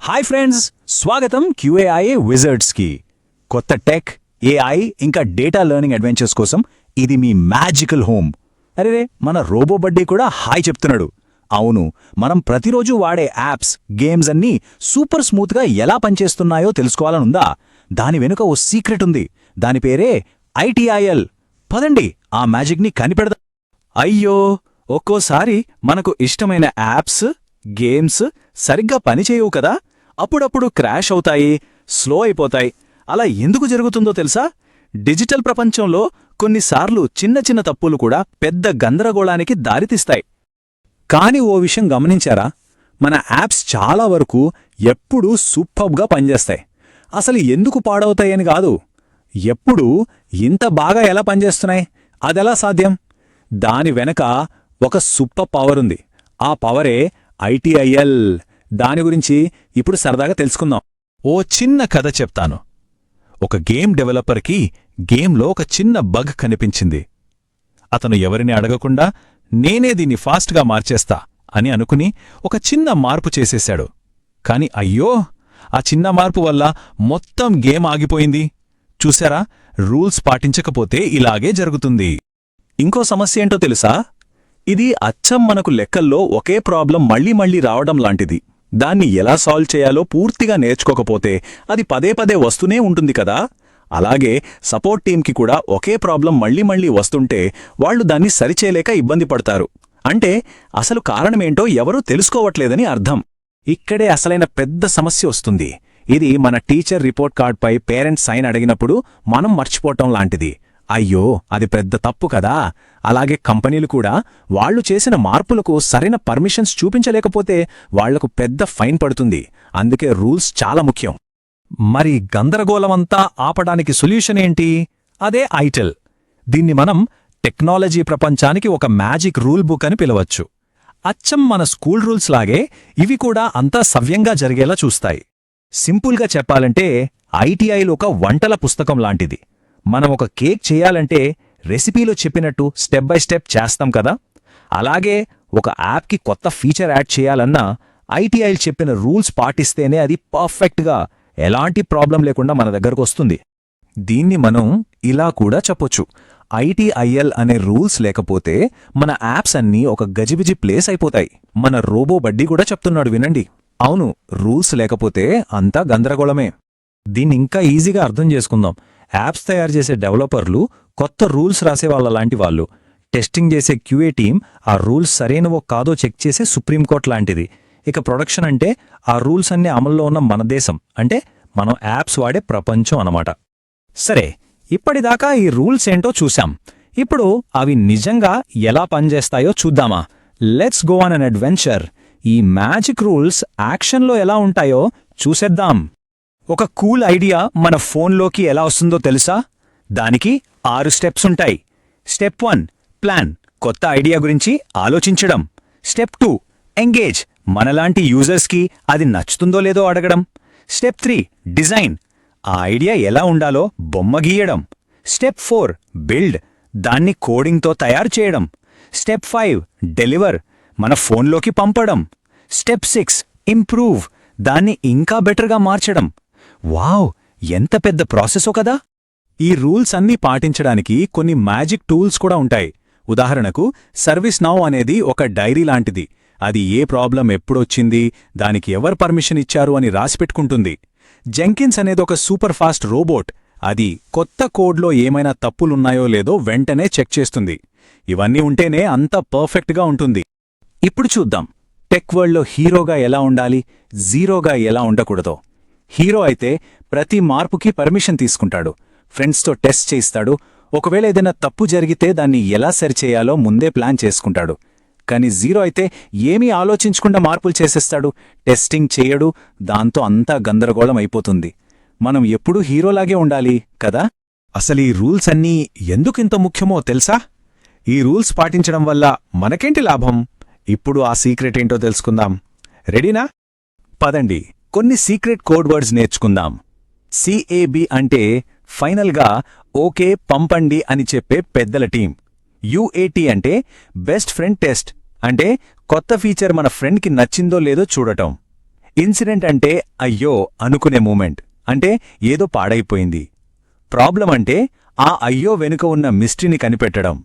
Hi friends, స్వాగతం QAI విజర్డ్స్కి. కొత్త tech, AI ఇంకా డేటా లెర్నింగ్ అడ్వెంచర్స్ కోసం ఇది మీ మ్యాజికల్ హోమ్. అరే, మన రోబో బడ్డీ కూడా హాయ్ చెప్తున్నాడు. అవును, మనం ప్రతిరోజు వాడే యాప్స్, గేమ్స్ అన్నీ సూపర్ స్మూత్గా ఎలా పనిచేస్తున్నాయో తెలుసుకోవాలనుందా? దాని వెనుక ఓ సీక్రెట్ ఉంది. దాని పేరే ITIL. పదండి ఆ మ్యాజిక్ని కనిపెడదాం. అయ్యో, ఒక్కోసారి మనకు ఇష్టమైన యాప్స్, గేమ్స్ సరిగ్గా పనిచేయవు కదా. అప్పుడప్పుడు క్రాష్ అవుతాయి, స్లో అయిపోతాయి. అలా ఎందుకు జరుగుతుందో తెలుసా? డిజిటల్ ప్రపంచంలో కొన్నిసార్లు చిన్న చిన్న తప్పులు కూడా పెద్ద గందరగోళానికి దారితీస్తాయి. కాని ఓ విషయం గమనించారా? మన యాప్స్ చాలా వరకు ఎప్పుడూ సూపర్బ్గా పనిచేస్తాయి. అసలు ఎందుకు పాడవుతాయని కాదు, ఎప్పుడూ ఇంత బాగా ఎలా పనిచేస్తున్నాయి, అదెలా సాధ్యం? దాని వెనక ఒక సూపర్ పవర్ ఉంది. ఆ పవరే ITIL. దాని గురించి ఇప్పుడు సరదాగా తెలుసుకుందాం. ఓ చిన్న కథ చెప్తాను. ఒక గేమ్ డెవలపర్కి గేమ్లో ఒక చిన్న బగ్ కనిపించింది. అతను ఎవరిని అడగకుండా నేనే దీన్ని ఫాస్ట్గా మార్చేస్తా అని అనుకుని ఒక చిన్న మార్పు చేసేశాడు. కాని అయ్యో, ఆ చిన్న మార్పు వల్ల మొత్తం గేమ్ ఆగిపోయింది. చూశారా? రూల్స్ పాటించకపోతే ఇలాగే జరుగుతుంది. ఇంకో సమస్య ఏంటో తెలుసా? ఇది అచ్చం మనకు లెక్కల్లో ఒకే ప్రాబ్లం మళ్లీ మళ్లీ రావడం లాంటిది. దాన్ని ఎలా సాల్వ్ చేయాలో పూర్తిగా నేర్చుకోకపోతే అది పదే పదే వస్తూనే ఉంటుంది కదా. అలాగే సపోర్ట్ టీంకి కూడా ఒకే ప్రాబ్లం మళ్లీ మళ్లీ వస్తుంటే వాళ్లు దాన్ని సరిచేయలేక ఇబ్బంది పడతారు. అంటే అసలు కారణమేంటో ఎవరూ తెలుసుకోవట్లేదని అర్థం. ఇక్కడే అసలైన పెద్ద సమస్య వస్తుంది. ఇది మన టీచర్ రిపోర్ట్ కార్డ్పై పేరెంట్స్ సైన్ అడిగినప్పుడు మనం మర్చిపోవటం లాంటిది. అయ్యో, అది పెద్ద తప్పు కదా. అలాగే కంపెనీలు కూడా వాళ్లు చేసిన మార్పులకు సరైన పర్మిషన్స్ చూపించలేకపోతే వాళ్లకు పెద్ద ఫైన్ పడుతుంది. అందుకే రూల్స్ చాలా ముఖ్యం. మరి గందరగోళమంతా ఆపడానికి సొల్యూషన్ ఏంటి? అదే ITIL. దీన్ని మనం టెక్నాలజీ ప్రపంచానికి ఒక మ్యాజిక్ రూల్ బుక్ అని పిలవచ్చు. అచ్చం మన స్కూల్ రూల్స్ లాగే ఇవి కూడా అంతా సవ్యంగా జరిగేలా చూస్తాయి. సింపుల్గా చెప్పాలంటే ITIL ఒక వంటల పుస్తకం లాంటిది. మనం ఒక కేక్ చేయాలంటే రెసిపీలో చెప్పినట్టు స్టెప్ బై స్టెప్ చేస్తాం కదా. అలాగే ఒక యాప్కి కొత్త ఫీచర్ యాడ్ చేయాలన్నా ITIL చెప్పిన రూల్స్ పాటిస్తేనే అది పర్ఫెక్ట్గా, ఎలాంటి ప్రాబ్లం లేకుండా మన దగ్గరకు వస్తుంది. దీన్ని మనం ఇలా కూడా చెప్పొచ్చు: ITIL అనే రూల్స్ లేకపోతే మన యాప్స్ అన్నీ ఒక గజిబిజి ప్లేస్ అయిపోతాయి. మన రోబో బడ్డీ కూడా చెప్తున్నాడు, వినండి. అవును, రూల్స్ లేకపోతే అంతా గందరగోళమే. దీన్ని ఇంకా ఈజీగా అర్థం చేసుకుందాం. యాప్స్ తయారు చేసే డెవలపర్లు కొత్త రూల్స్ రాసేవాళ్ల లాంటి వాళ్ళు. టెస్టింగ్ చేసే QA టీం ఆ రూల్స్ సరైనవో కాదో చెక్ చేసే సుప్రీంకోర్టు లాంటిది. ఇక ప్రొడక్షన్ అంటే ఆ రూల్స్ అన్నీ అమల్లో ఉన్న మన దేశం, అంటే మనం యాప్స్ వాడే ప్రపంచం అన్నమాట. సరే, ఇప్పటిదాకా ఈ రూల్స్ ఏంటో చూశాం. ఇప్పుడు అవి నిజంగా ఎలా పనిచేస్తాయో చూద్దామా? Let's go on an adventure. ఈ మ్యాజిక్ రూల్స్ యాక్షన్లో ఎలా ఉంటాయో చూసేద్దాం. ఒక కూల్ ఐడియా మన ఫోన్లోకి ఎలా వస్తుందో తెలుసా? దానికి 6 స్టెప్స్ ఉంటాయి. స్టెప్ 1 ప్లాన్, కొత్త ఐడియా గురించి ఆలోచించడం. స్టెప్ 2 ఎంగేజ్, మనలాంటి యూజర్స్కి అది నచ్చుతుందో లేదో అడగడం. స్టెప్ 3 డిజైన్, ఆ ఐడియా ఎలా ఉండాలో బొమ్మ గీయడం. స్టెప్ 4 బిల్డ్, దాన్ని కోడింగ్తో తయారు చేయడం. స్టెప్ 5 డెలివర్, మన ఫోన్లోకి పంపడం. స్టెప్ 6 ఇంప్రూవ్, దాన్ని ఇంకా బెటర్గా మార్చడం. వావ్, ఎంత పెద్ద ప్రాసెసో కదా. ఈ రూల్స్ అన్నీ పాటించడానికి కొన్ని మ్యాజిక్ టూల్స్ కూడా ఉంటాయి. ఉదాహరణకు సర్వీస్ నౌ అనేది ఒక డైరీ లాంటిది. అది ఏ ప్రాబ్లం ఎప్పుడొచ్చింది, దానికి ఎవరు పర్మిషన్ ఇచ్చారు అని రాసిపెట్టుకుంటుంది. జెంకిన్స్ అనేది ఒక సూపర్ ఫాస్ట్ రోబోట్. అది కొత్త కోడ్లో ఏమైనా తప్పులున్నాయో లేదో వెంటనే చెక్ చేస్తుంది. ఇవన్నీ ఉంటేనే అంతా పర్ఫెక్ట్గా ఉంటుంది. ఇప్పుడు చూద్దాం, టెక్ వరల్డ్లో హీరోగా ఎలా ఉండాలి, జీరోగా ఎలా ఉండకూడదో. హీరో అయితే ప్రతి మార్పుకి పర్మిషన్ తీసుకుంటాడు, ఫ్రెండ్స్తో టెస్ట్ చేయిస్తాడు. ఒకవేళ ఏదైనా తప్పు జరిగితే దాన్ని ఎలా సరిచేయాలో ముందే ప్లాన్ చేసుకుంటాడు. కాని జీరో అయితే ఏమీ ఆలోచించకుండా మార్పులు చేసేస్తాడు, టెస్టింగ్ చేయడు. దాంతో అంతా గందరగోళం అయిపోతుంది. మనం ఎప్పుడూ హీరోలాగే ఉండాలి కదా. అసలు ఈ రూల్స్ అన్నీ ఎందుకింత ముఖ్యమో తెలుసా? ఈ రూల్స్ పాటించడం వల్ల మనకేంటి లాభం? ఇప్పుడు ఆ సీక్రెట్ ఏంటో తెలుసుకుందాం. రెడీనా? పదండి, కొన్ని సీక్రెట్ కోడ్ వర్డ్స్ నేర్చుకుందాం. CAB అంటే ఫైనల్గా ఓకే పంపండి అని చెప్పే పెద్దల టీం. UAT అంటే బెస్ట్ ఫ్రెండ్ టెస్ట్, అంటే కొత్త ఫీచర్ మన ఫ్రెండ్కి నచ్చిందో లేదో చూడటం. ఇన్సిడెంట్ అంటే అయ్యో అనుకునే మూమెంట్, అంటే ఏదో పాడైపోయింది. ప్రాబ్లం అంటే ఆ అయ్యో వెనుక ఉన్న మిస్టరీని కనిపెట్టడం.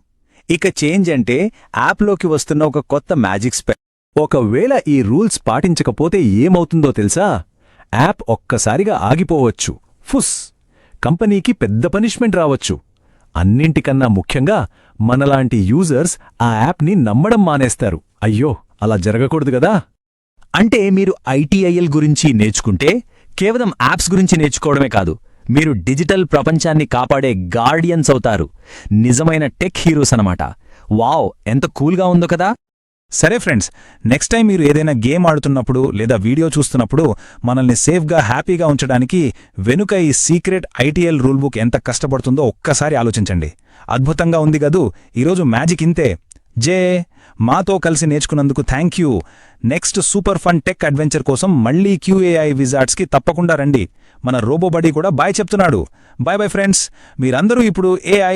ఇక చేంజ్ అంటే యాప్లోకి వస్తున్న ఒక కొత్త మ్యాజిక్ స్పెల్. ఒకవేళ ఈ రూల్స్ పాటించకపోతే ఏమవుతుందో తెలుసా? యాప్ ఒక్కసారిగా ఆగిపోవచ్చు, ఫుస్, కంపెనీకి పెద్ద పనిష్మెంట్ రావచ్చు. అన్నింటికన్నా ముఖ్యంగా మనలాంటి యూజర్స్ ఆ యాప్ని నమ్మడం మానేస్తారు. అయ్యో, అలా జరగకూడదు గదా. అంటే మీరు ఐటీఐఎల్ గురించి నేర్చుకుంటే కేవలం యాప్స్ గురించి నేర్చుకోవడమే కాదు, మీరు డిజిటల్ ప్రపంచాన్ని కాపాడే గార్డియన్స్ అవుతారు. నిజమైన టెక్ హీరోస్ అనమాట. వావ్, ఎంత కూల్గా ఉందో కదా. సరే ఫ్రెండ్స్, నెక్స్ట్ టైం మీరు ఏదైనా గేమ్ ఆడుతున్నప్పుడు లేదా వీడియో చూస్తున్నప్పుడు మనల్ని సేఫ్గా హ్యాపీగా ఉంచడానికి వెనుక ఈ సీక్రెట్ ఐటీఎల్ రూల్ బుక్ ఎంత కష్టపడుతుందో ఒక్కసారి ఆలోచించండి. అద్భుతంగా ఉంది గదూ. ఈరోజు మ్యాజిక్ ఇంతే. జే, మాతో కలిసి నేర్చుకున్నందుకు thank you. Next super fun tech adventure కోసం మళ్ళీ QAI విజార్డ్స్కి తప్పకుండా రండి. మన రోబోబడీ కూడా బాయ్ చెప్తున్నాడు. Bye bye friends. మీరందరూ ఇప్పుడు AI